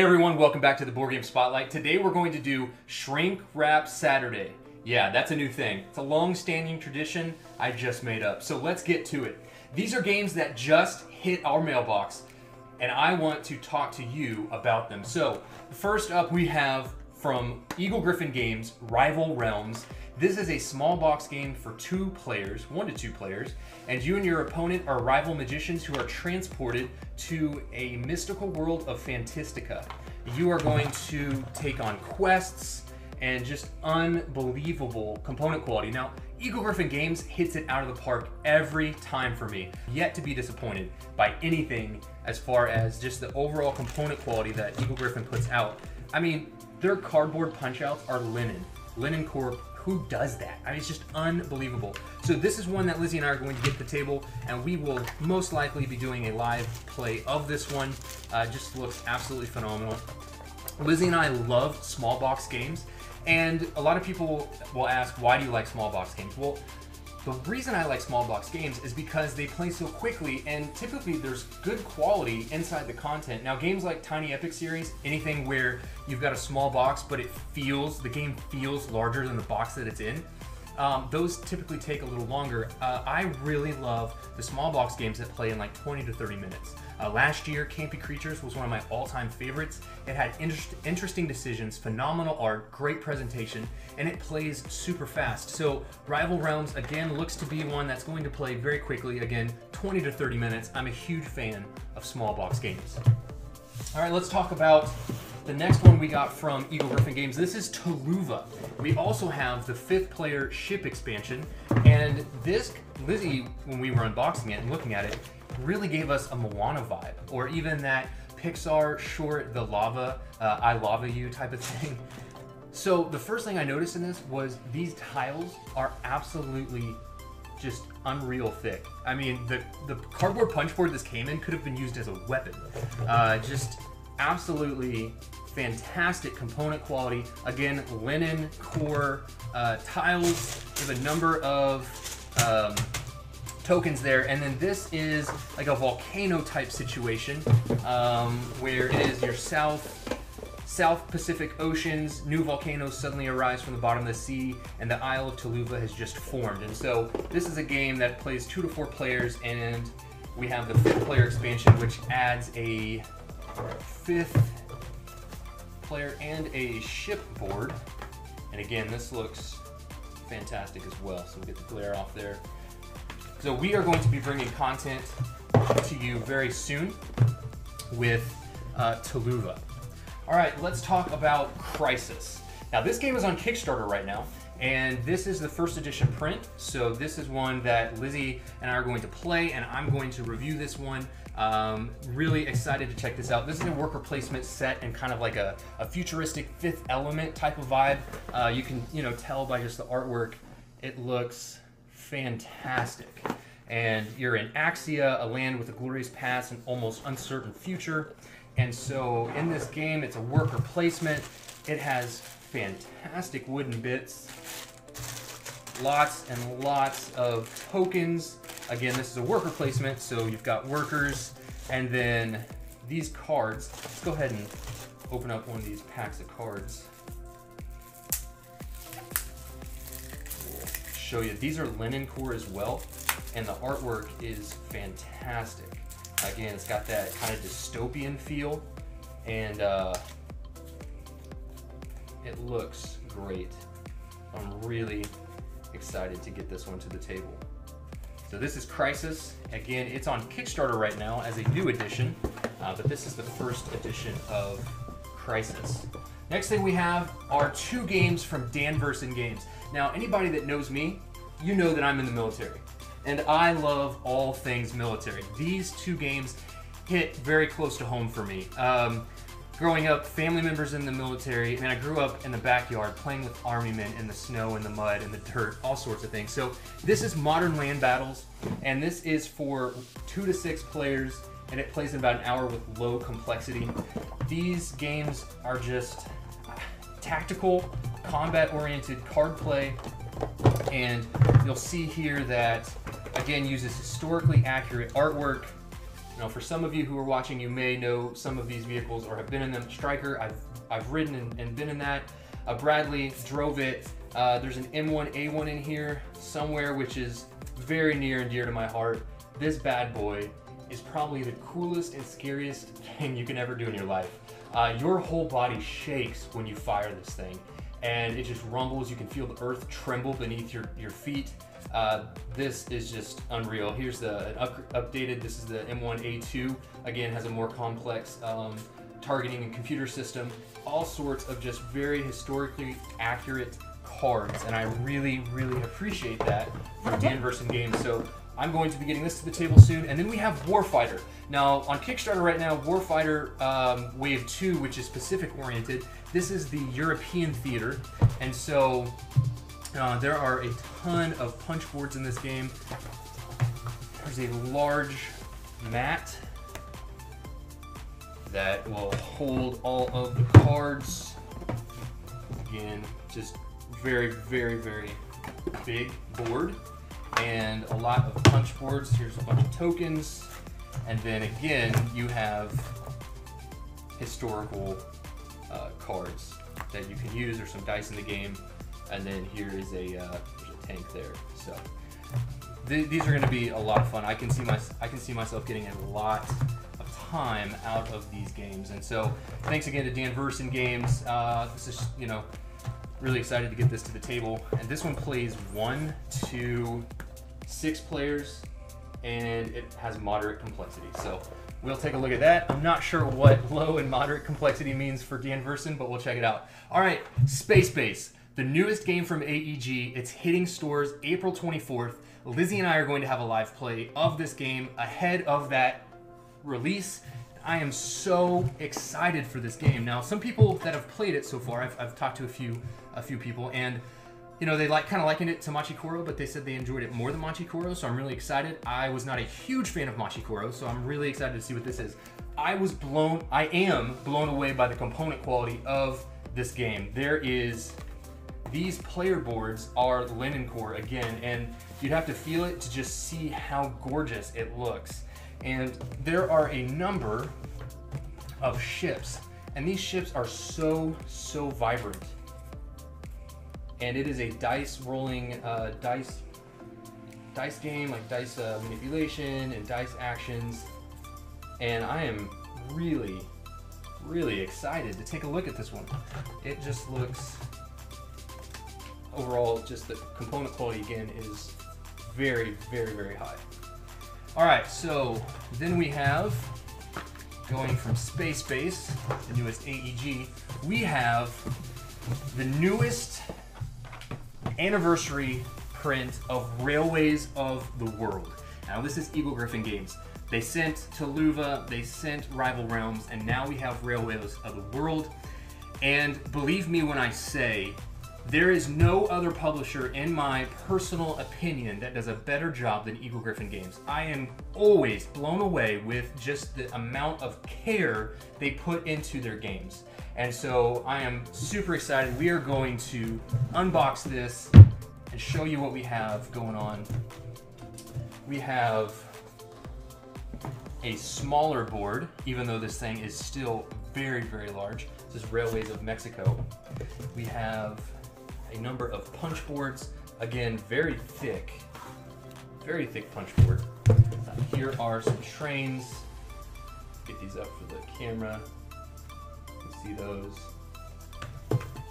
Hey everyone, welcome back to the Board Game Spotlight. Today we're going to do Shrinkwrap Saturday. Yeah, that's a new thing. It's a long-standing tradition I just made up. So let's get to it. These are games that just hit our mailbox, and I want to talk to you about them. So first up we have from Eagle Gryphon Games, Rival Realms. This is a small box game for 2 players, 1 to 2 players, and you and your opponent are rival magicians who are transported to a mystical world of Fantastica. You are going to take on quests and just unbelievable component quality. Now, Eagle Gryphon Games hits it out of the park every time for me. Yet to be disappointed by anything as far as just the overall component quality that Eagle Gryphon puts out. I mean, their cardboard punch-outs are linen core. Who does that? I mean, it's just unbelievable. So this is one that Lizzie and I are going to get to the table, and we will most likely be doing a live play of this one. Just looks absolutely phenomenal. Lizzie and I love small box games, and a lot of people will ask, why do you like small box games? Well, the reason I like small box games is because they play so quickly, and typically there's good quality inside the content. Now, games like Tiny Epic series, anything where you've got a small box but the game feels larger than the box that it's in, those typically take a little longer. I really love the small box games that play in like 20 to 30 minutes. Last year, Campy Creatures was one of my all-time favorites. It had interesting decisions, phenomenal art, great presentation, and it plays super fast. So Rival Realms, again, looks to be one that's going to play very quickly. Again, 20 to 30 minutes. I'm a huge fan of small box games. All right, let's talk about the next one we got from Eagle Gryphon Games. This is Tuluva. We also have the 5th player ship expansion, and this, Lizzie, when we were unboxing it and looking at it, really gave us a Moana vibe, or even that Pixar short, The Lava, I Lava You type of thing. So the first thing I noticed in this was these tiles are absolutely just unreal thick. I mean, the cardboard punch board this came in could have been used as a weapon. Just absolutely fantastic component quality. Again, linen core tiles with a number of tokens there, and then this is like a volcano type situation where it is your South Pacific Oceans, new volcanoes suddenly arise from the bottom of the sea, and the Isle of Tuluva has just formed. And so this is a game that plays 2 to 4 players, and we have the 5th player expansion, which adds a 5th player and a ship board. And again, this looks fantastic as well. So we'll get the glare off there. So we are going to be bringing content to you very soon with Tuluva. All right, let's talk about Crisis. Now, this game is on Kickstarter right now, and this is the 1st edition print. So this is one that Lizzie and I are going to play, and I'm going to review this one. Really excited to check this out. This is a worker placement set and kind of like a futuristic Fifth Element type of vibe. You can tell by just the artwork, it looks fantastic. And you're in Axia, a land with a glorious past and almost uncertain future. And so in this game, it's a worker placement. It has fantastic wooden bits, lots and lots of tokens. Again, this is a worker placement, so you've got workers, and then these cards. Let's go ahead and open up one of these packs of cards. Show you, these are linen core as well, and the artwork is fantastic. Again, it's got that kind of dystopian feel, and it looks great. I'm really excited to get this one to the table. So this is Crisis. Again, it's on Kickstarter right now as a new edition, but this is the 1st edition of Crisis. Next thing we have are 2 games from Danverson Games. Now, anybody that knows me, you know that I'm in the military, and I love all things military. These 2 games hit very close to home for me. Growing up, family members in the military, and I grew up in the backyard playing with army men in the snow and the mud and the dirt, all sorts of things. So this is Modern Land Battles, and this is for 2 to 6 players, and it plays in about an hour with low complexity. These games are just tactical, combat-oriented card play, and you'll see here that, again, uses historically accurate artwork, Now, for some of you who are watching, you may know some of these vehicles or have been in them. Stryker, I've ridden and been in that. Bradley drove it. There's an M1A1 in here somewhere, which is very near and dear to my heart. This bad boy is probably the coolest and scariest thing you can ever do in your life. Your whole body shakes when you fire this thing, and it just rumbles. You can feel the earth tremble beneath your feet. This is just unreal. Here's the updated, this is the M1A2. Again, has a more complex targeting and computer system. All sorts of just very historically accurate cards, and I really, really appreciate that from Dan Verson Games. So I'm going to be getting this to the table soon. And then we have Warfighter. Now, on Kickstarter right now, Warfighter Wave 2, which is Pacific oriented, this is the European theater. And so there are a ton of punch boards in this game. There's a large mat that will hold all of the cards. Again, just very, very, very big board, and a lot of punch boards. Here's a bunch of tokens, and then again you have historical cards that you can use. There's some dice in the game, and then here is there's a tank there. So these are going to be a lot of fun. I can see myself getting a lot of time out of these games, and so thanks again to Dan Verson Games. This is, you know, really excited to get this to the table. And this one plays 1 to 6 players, and it has moderate complexity. So we'll take a look at that. I'm not sure what low and moderate complexity means for Dan Verson, but we'll check it out. All right, Space Base, the newest game from AEG. It's hitting stores April 24th. Lizzie and I are going to have a live play of this game ahead of that release. I am so excited for this game. Now, some people that have played it so far, I've talked to a few people, and you know, they kind of likened it to Machikoro, but they said they enjoyed it more than Machikoro, so I'm really excited. I was not a huge fan of Machikoro, so I'm really excited to see what this is. I am blown away by the component quality of this game. These player boards are linen core again, and you'd have to feel it to just see how gorgeous it looks. And there are a number of ships, and these ships are so vibrant. And it is a dice rolling, dice game, like dice manipulation and dice actions. And I am really, really excited to take a look at this one. It just looks, overall, just the component quality again is very, very, very high. All right, so then we have, going from Space Base, the newest AEG, we have the newest anniversary print of Railways of the World. Now this is Eagle Gryphon Games. They sent Tuluva, they sent Rival Realms, and now we have Railways of the World. And believe me when I say, there is no other publisher, in my personal opinion, that does a better job than Eagle Gryphon Games. I am always blown away with just the amount of care they put into their games. And so I am super excited. We are going to unbox this and show you what we have going on. We have a smaller board, even though this thing is still very, very large. This is Railways of Mexico. We have a number of punch boards. Again, very thick punch board. Here are some trains. Get these up for the camera. You can see those.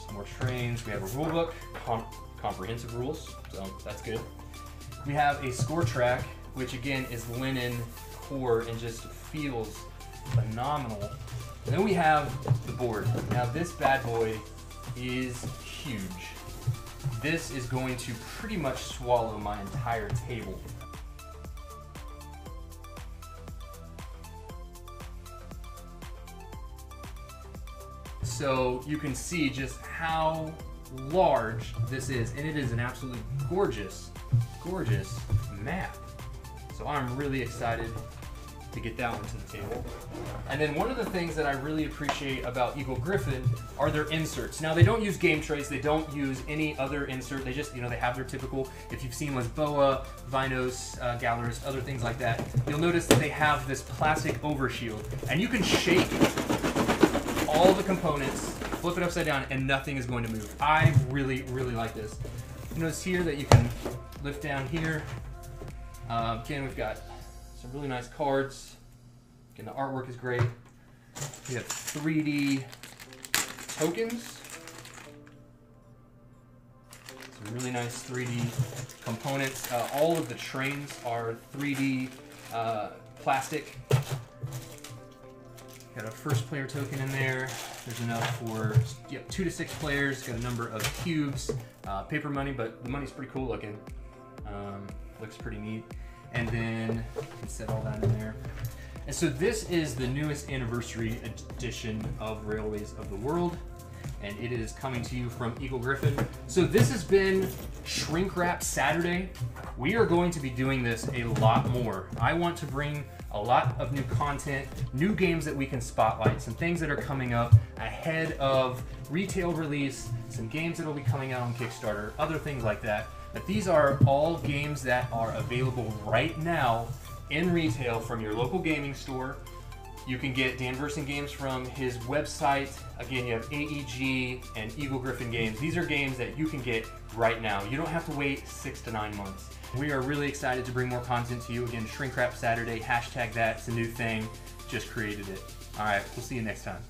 Some more trains. We have a rule book, comprehensive rules, so that's good. We have a score track, which again is linen core and just feels phenomenal. And then we have the board. Now this bad boy is huge. This is going to pretty much swallow my entire table. So you can see just how large this is, and it is an absolutely gorgeous, gorgeous map. So I'm really excited to get that one to the table. And then one of the things that I really appreciate about Eagle Griffin are their inserts. Now they don't use game trays, they don't use any other insert, they just, they have their typical, if you've seen with BOA, Vinos, Gallerist, other things like that, you'll notice that they have this plastic overshield. And you can shake all the components, flip it upside down, and nothing is going to move. I really, really like this. You notice here that you can lift down here. Again, we've got some really nice cards. Again, the artwork is great. We have 3D tokens. Some really nice 3D components. All of the trains are 3D plastic. Got a first player token in there. There's enough for 2 to 6 players. Got a number of cubes, paper money, but the money's pretty cool looking. Looks pretty neat. And then you can set all that in there. And so this is the newest anniversary edition of Railways of the World, and it is coming to you from Eagle Griffin. So this has been Shrinkwrap Saturday. We are going to be doing this a lot more. I want to bring a lot of new content, new games that we can spotlight, some things that are coming up ahead of retail release, some games that will be coming out on Kickstarter, other things like that. But these are all games that are available right now in retail from your local gaming store. You can get Dan Versen games from his website. Again, you have AEG and Eagle Griffin games. These are games that you can get right now. You don't have to wait 6 to 9 months. We are really excited to bring more content to you. Again, Shrinkwrap Saturday, hashtag that, it's a new thing. Just created it. All right, we'll see you next time.